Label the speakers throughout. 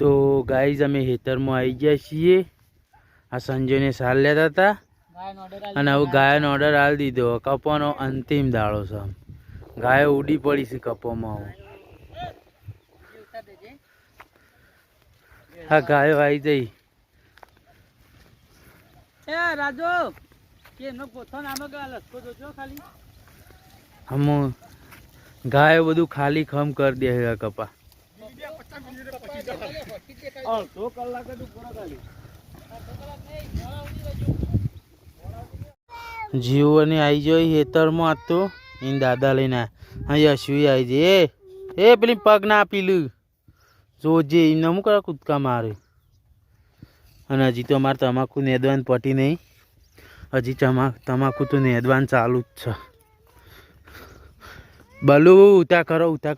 Speaker 1: તો ગાઈઝ અમે ખેતરમાં આવી ગયા છીએ. આ સંજયને સાલ લેતા હતા અને હવે ગાયનો ઓર્ડર આલી દીધો. કપવાનો અંતિમ દાડો છે. ગાય ઉડી પડી છે કપોમાં. હા ગાયો આવી જઈ.
Speaker 2: રાજુ
Speaker 1: હમ ગાયો બધું ખાલી ખમ કરી દે કપા. જીવોને આવી જોઈ ખેતરમાં આજ તો એને દાદા લઈને અહીંયા અશ્વી આવી જાય. એ પેલી પગ ના પીલું જોજે એમને શું કરે કૂદકા મારે. અને હજી તો અમારે તમાકુ નેદવાન પટી નહીં. હજી તમાકુ તો નેદવાન ચાલુ જ છે. બલુ ઉતા કરો ઉતા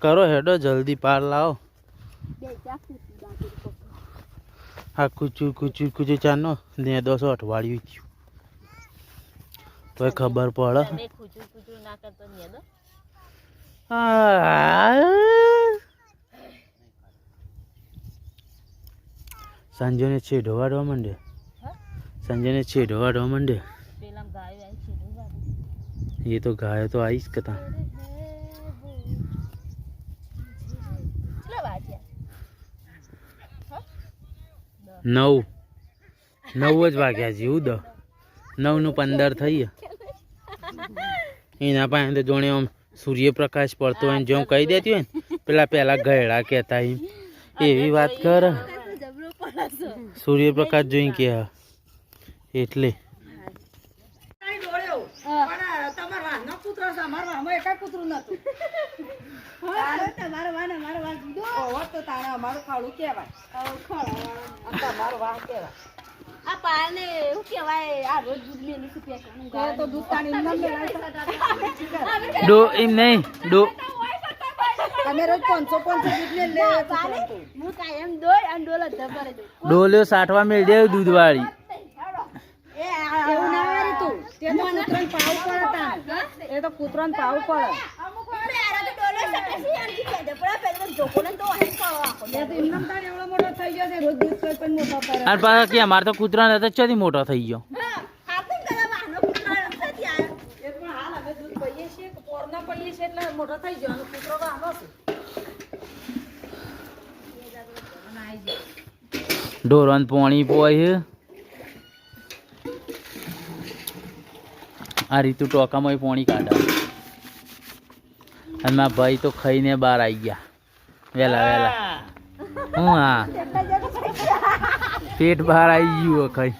Speaker 1: કરો હેડો જલ્દી પાર લાવો. હા કુચુર ચાનો નેદો છો અઠવાડિયું થયું તો ખબર પડે. સંજયને છેડો વાળવા માંડે. એ તો ગાયો તો આવીશ કતા. 9 જ વાગ્યા જેવું 9:15 થઈ. એના પાસે તો જોણે આમ સૂર્યપ્રકાશ પડતો હોય જેમ કહી દેતી હોય ને પેલા ગયડા કહેતા એવી વાત કર. સૂર્યપ્રકાશ જોઈને કે એટલે એમ નહીં ડોલ્યો સાઠવા મેળ દે દૂધ વાળી. અમારે તો કૂતરા ને ચોથી મોટો થઈ ગયો. ઢોરણ પોણી પોય આ રીતુ ટોકામાં પોણી કાઢા. અને મારા ભાઈ તો ખાઈને બહાર આવી ગયા વેલા. હું હા પેટ બહાર આવી ગયું ખાઈ.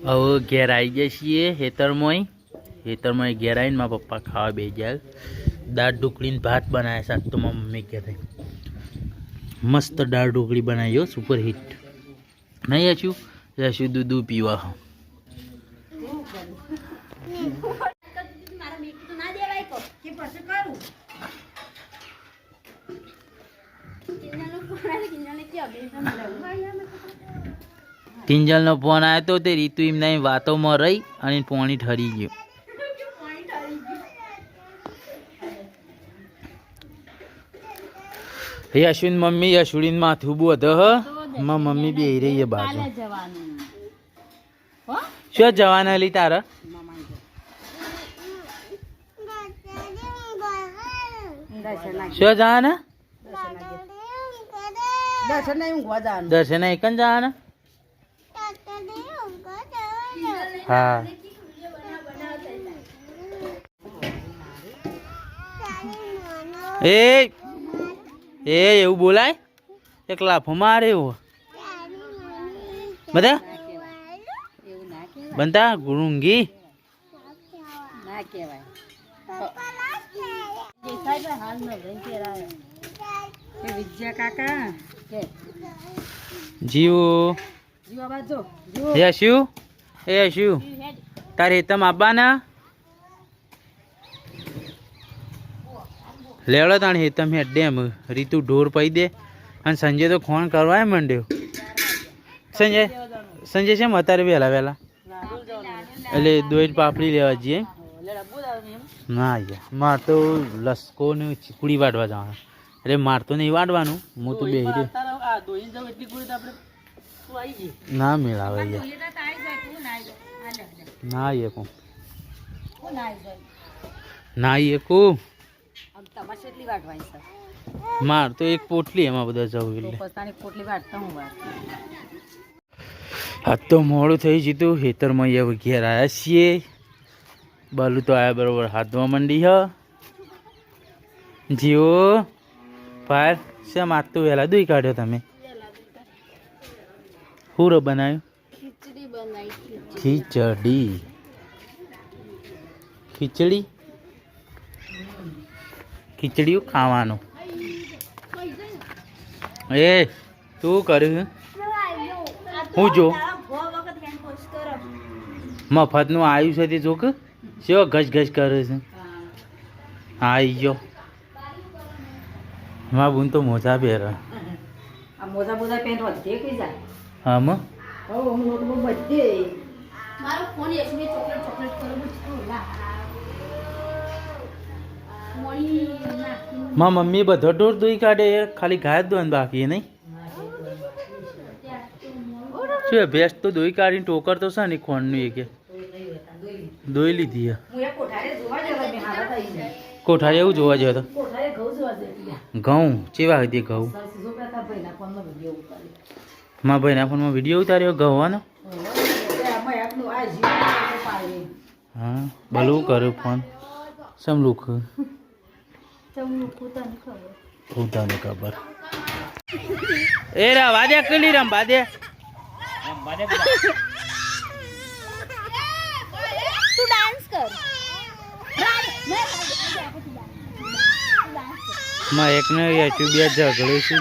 Speaker 1: હવે ઘેર આવી ગયા છીએ ખેતરમાં ઘેર આવીને મારા પપ્પા ખાવા બે ગયા. દાળ ઢોકળીને ભાત બનાવ્યા શાક તો મારા મમ્મી કહેતા મસ્ત દાળ ઢોકળી બનાવી સુપર હિટ. નહીં હશું દૂધ પીવા. કિંજલનો ફોન આવ્યો તો તે રીતુ એમના વાતોમાં રહી અને પાણી ઠરી ગયું. યશુન મમ્મી યશુડીન માથું બોધ મારા મમ્મી બે રહી બાજુ. શું જવાના લી તારા? શું જવાના? દર્શન એક જ જવાના. હા એ એવું બોલાય? એક લાફો મારે એવો બધા બનતા ગુરુંગી જીવો યશુ તારે તમ આવવાના લેવડો તાણે હેતમ હેડ ડેમ રીતુ ઢોર પઈ દે અને સંજય તો ફોન કરવા માંડ્યો. સંજય છે અત્યારે વહેલા એટલે દોઈ પાપડી લેવા જઈએ. ના યાર માર તો લસકો ને ચીકુડી વાટવા જવાનું એટલે માર તો નહીં વાટવાનું હું તો બે ના મેળાવે યાર ના એ કો ના એ કો માર તો એક પોટલી એમાં બધા જવું એટલે આ તો મોડું થઈ જીતું ખેતરમાં હવે ઘેર આવ્યા છીએ બાલુ તો આવ્યા બરોબર હાથમાં મંડી હ જીઓ ફાયર શેમ આજ તો વહેલા દૂઈ કાઢ્યો તમે શું રો બનાવ્યું ખીચડી ખીચડી ખીચડીયું ખાવાનું એ તું કર્યું હું જો મફતનું આવ્યું છે તે જોક શેવો ઘસ ઘસ કરે છે આવી ગયો મારા બુન તો મોજા પહેરે હા માં મારા મમ્મી બધો ઢોર દોઈ કાઢે ખાલી ગાય જ દોન બાકી નહીં શું ભેંસ તો દોઈ કાઢીને ટોકર તો છે ને ખોંડનું એ કે દોઈ લીધી કોઠારી એવું જોવા જયો તો ઘઉં ચેવા હતી ઘઉં મારા ભાઈના ફોનમાં વિડીયો ઉતાર્યો ઘઉંનો હા ભલું કર્યું ફોન સમ લુખું તને ખબર એ રવા દે કલી રંબા દે
Speaker 2: તું ડાન્સ કર
Speaker 1: માં એક ને યુટ્યુબ બે ઝઘડે છે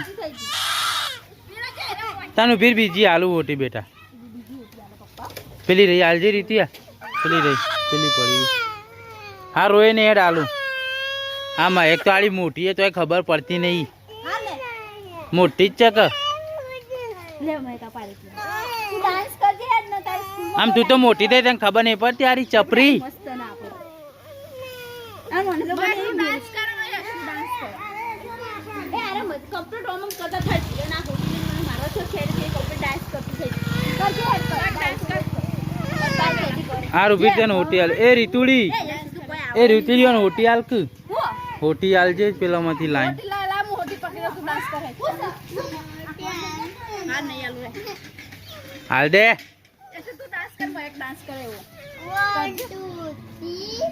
Speaker 1: તાનું ફીર બીજી આલુ ઓટી બેટા પેલી રહી આલજી રીતી પેલી રહી પેલી પડી હા રોય ને હેડ આલુ હા માં એક તો આલી મોટી તો ખબર પડતી નહીં મોટી જ છે કે આમ તું તો મોટી થઈ તને ખબર નહીં પડતી આરી ચપરી આ રૂપી તને હોટી હાલ એ રીતુડી એ રીતુડી હોટી હાલ કે હોટી હાલ જે પેલામાંથી લાઈન હાલ દે
Speaker 2: डांस करे वो 1 2 3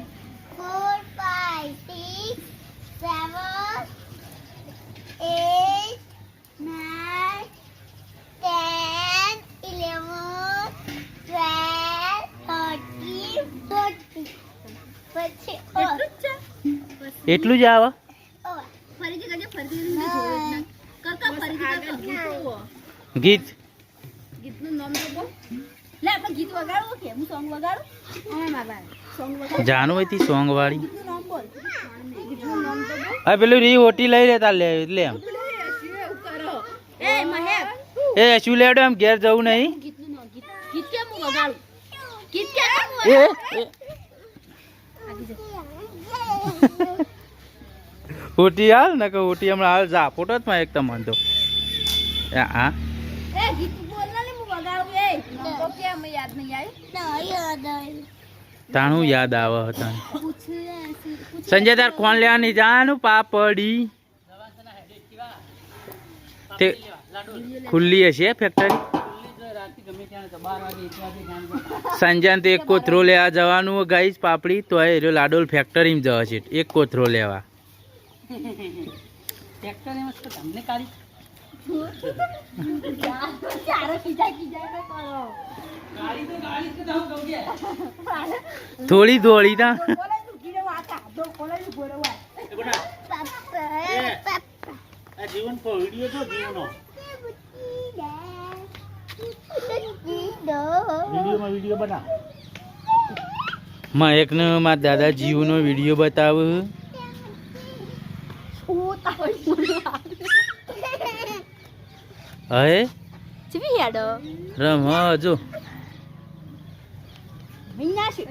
Speaker 2: 4 5 6 7 8 9 10 11 12 13
Speaker 1: એટલું જ આવે
Speaker 2: ફરીથી કરજે ફરીથી
Speaker 1: ગીત
Speaker 2: ગીતનું નામ તો બોલ લે આપણે ગીત વગાડવું કે હું સોંગ વગાડું હા મારા સોંગ વગાડ
Speaker 1: જાનું હોય તી સોંગ વાળી
Speaker 2: ગીતનું નામ બોલ ગીતનું નામ તો બોલ
Speaker 1: હા પેલું રી ઓટી લઈ લેતા લે એટલે એમ
Speaker 2: એ મહેક
Speaker 1: એ શું લેડો એમ ઘેર જવું નહીં
Speaker 2: ગીતનું નામ ગીત કેમ હું વગાડું ગીત કેમ હું
Speaker 1: એ ઓટી હાલ ને કે ઓટી હમણાં હાલ જા ફોટો જ માં એક તમને તો હા
Speaker 2: એ ગીત બોલ ને હું વગાડું એ નામ તો કેમ યાદ નહીં આવ્યું
Speaker 1: તાણું યાદ આવે હતા સંજય તાર કોણ લેવાની જાનું પાપડી તે ખુલ્લી હશે ફેક્ટરી સંજય તો એક કોથરો લેવા જવાનું ગાઈશ પાપડી તો એ લાડોલ ફેક્ટરીમાં જવા છે એક કોથરો લેવા થોડી દોડી તા જીવન વિડીયો તો જીવનો વિડીયો બના માં એક ને મારા દાદા જીવનો વિડીયો બતાવ હે
Speaker 2: ચીવી યાડો
Speaker 1: રમ જો
Speaker 2: મહિના છે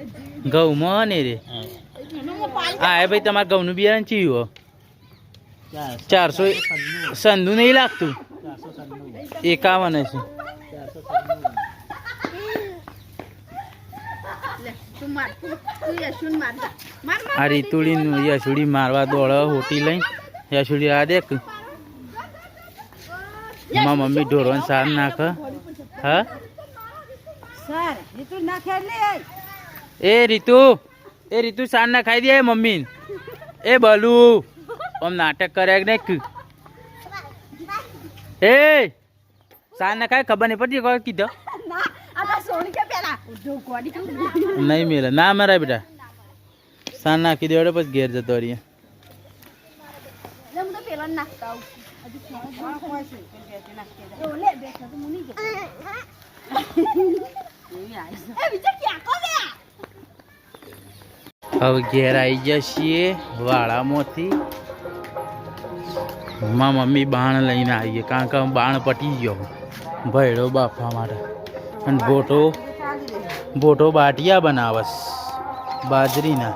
Speaker 1: ઘઉંમાં ને રે
Speaker 2: એમાં પાણી
Speaker 1: હા એ ભાઈ તમારે ઘઉંનું બિયારણ ચીયું 400 સંધુ નહીં લાગતું 51 છે
Speaker 2: લે તું માર તું યશુન માર માર
Speaker 1: આ રીતુડી યશુડી મારવા દોડ હોટી લઈ યશુડી આ દેખ માં મમ્મી ઢોરવાન સાર નાખ હા
Speaker 2: સર એ તું નાખે લે
Speaker 1: એ રીતુ સાર ના ખાઈ દે મમ્મી એ બલુ આમ નાટક કરે કે નહીં એ સાર ના ખાય ખબર નહીં પડતી કોઈ કીધો
Speaker 2: ના આ સોની કે પેલા જો ગોડી કે
Speaker 1: નહીં મેલે ના મરાય બેટા સાર નાખી દેવડે પછી ઘેર જતો રહીએ
Speaker 2: લે હું તો પેલા નાખતા આવું હજુ કોણ હોય છે કે બે નાખી દે લે બેઠા તો મુની ગયો એ વિચાર ક્યાં કો બે
Speaker 1: હવે ઘેર આવી જઈએ વાળામાંથી માં મમ્મી બાણ લઈને આવીએ કારણ કે બાણ પટી ગયો ભયડો બાફવા માટે અને ભોટો બાટિયા બનાવસ બાજરીના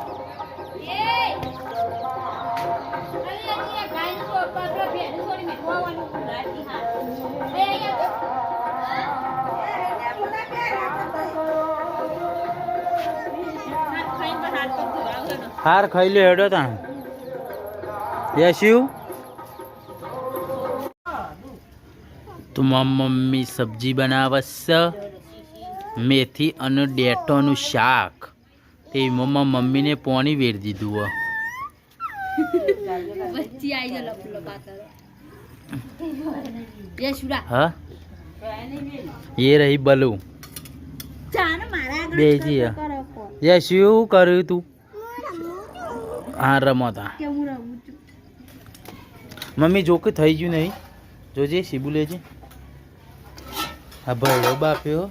Speaker 1: હાર ખાઈ લે હેડો તા યશુ તો મમ્મી સબ્જી બનાવસ મેથી અને ડેટોનું શાક તે મમ્મીને પોણી વેર દીધું
Speaker 2: બચ્ચી આવી જ લપ લપાતા યશુડા
Speaker 1: હા એ રહી બલુ
Speaker 2: ચાન મારા આગળ
Speaker 1: બેજી
Speaker 2: કરો
Speaker 1: યશુ શું કર્યું તું હા રમતા
Speaker 2: કે હું રહું છું
Speaker 1: મમ્મી જો કે થઈ ગયું નહીં જોજે સીબુ લેજે હા ભયડો બાપ્યો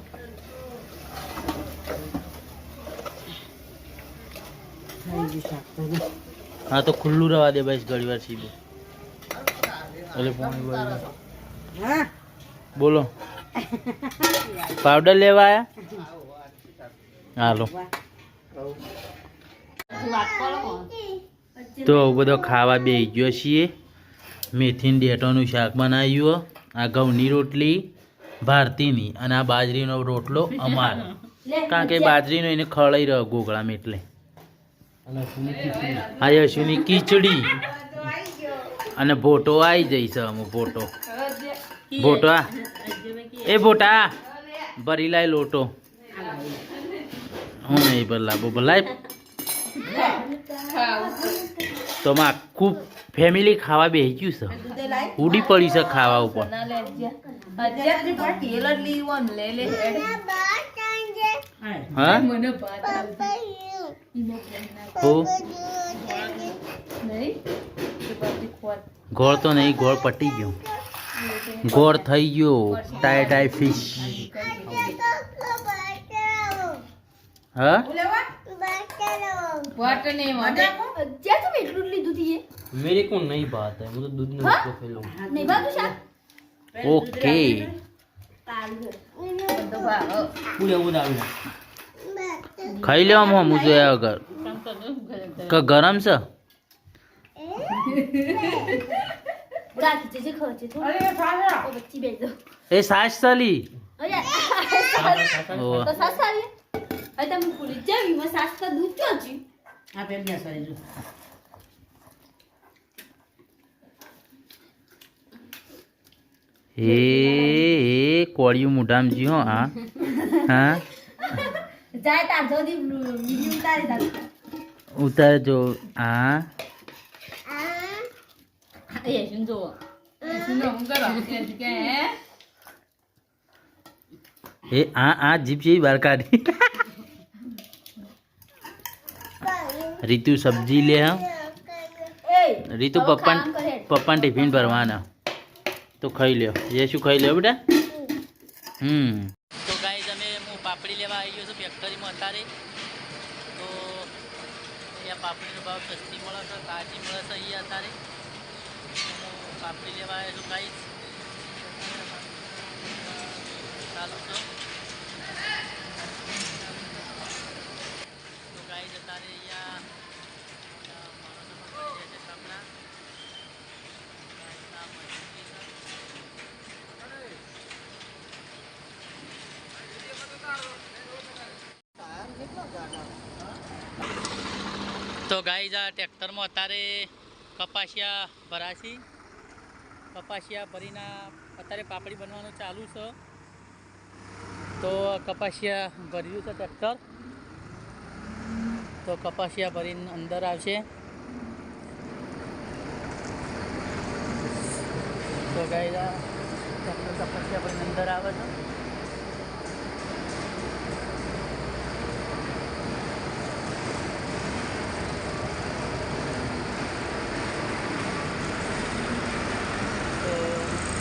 Speaker 1: હા તો ખુલ્લું રવા દે બસ ઘણી વાર સીબુ એટલે પાણી બોલો પાવડર લેવા આયા હાલો તો બધો ખાવા બેસી ગયો છીએ મેથી ડેટોનું શાક બનાવ્યું આ ઘઉંની રોટલી ભારતીની અને આ બાજરીનો રોટલો અમારો કારણ કે બાજરીનો એને ખળાઈ રહ્યો ગોગળામાં એટલે આ યશુની ખીચડી અને ભોટો આવી જઈશ અમુક ભોટો એ ભોટા ભરી લાય લોટો હું નહીં ભરલા ભલાય તો માં આખું ફેમિલી ખાવા બેસી ગયું છે ઉડી પડી છે ખાવા ઉપર હા ગોળ તો નહીં ગોળ પટી ગયો ગોળ થઈ ગયો ટાઈ ફિશ હા मेरे को नहीं बात है मुझे दूध में उसको फेलो ओके खाई ले हम मुझे अगर का गरम से ए सास साली એ કોળિયું મોઢામાં જી હો હા હા
Speaker 2: જાય તાર જોદી વિડિયો ઉતારી દા
Speaker 1: ઉતાર જો હા
Speaker 2: એ શું જો સુનો હું કરો કે
Speaker 1: એ આ જીપ છે બહાર કાઢી રીતુ સબ્જી લે હા રીતુ પપ્પાને ટિફિન ભરવાના તો ખાઈ લ્યો એ શું ખાઈ લ્યો બેટા તો ગાઈઝ અમે હું પાપડી લેવા આવી ગયો છું ફેક્ટરીમાં અત્યારે તો અહીંયા પાપડીનો ભાવ સસ્તી મળે છે તાજી મળે છે અહીંયા અત્યારે હું પાપડી લેવા આવ્યો છું ગાઈઝ ચાલુ છો અહીંયા માણસો પણ છે કામના તો ગાઈઝ આ ટ્રેક્ટરમાં અત્યારે કપાસિયા ભરાશી કપાસિયા ભરીને અત્યારે પાપડી બનવાનું ચાલુ છે તો કપાસિયા ભર્યું છે ટ્રેક્ટર તો કપાસિયા ભરીને અંદર આવશે તો ગાઈઝ આ ટ્રેક્ટર કપાસિયા ભરીને અંદર આવે છે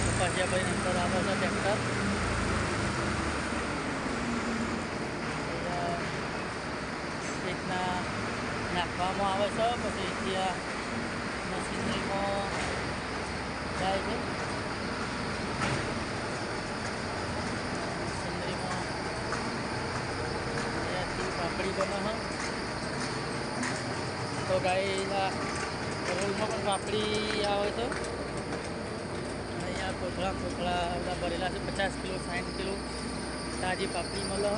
Speaker 1: કપાસિયા ભરીને અંદર આવે છે ટ્રેક્ટર રીતના નાખવામાં આવે છે પછી ત્યાં મશીનરીમાં જાય છે મશીનરીમાં ત્યાંથી પાપડી બને તો ગાય રોલમાં પણ પાપડી આવે છે અહીંયા કોથળા બધા ભરેલા છે 50 કિલો 60 કિલો તાજી પાપડી મળે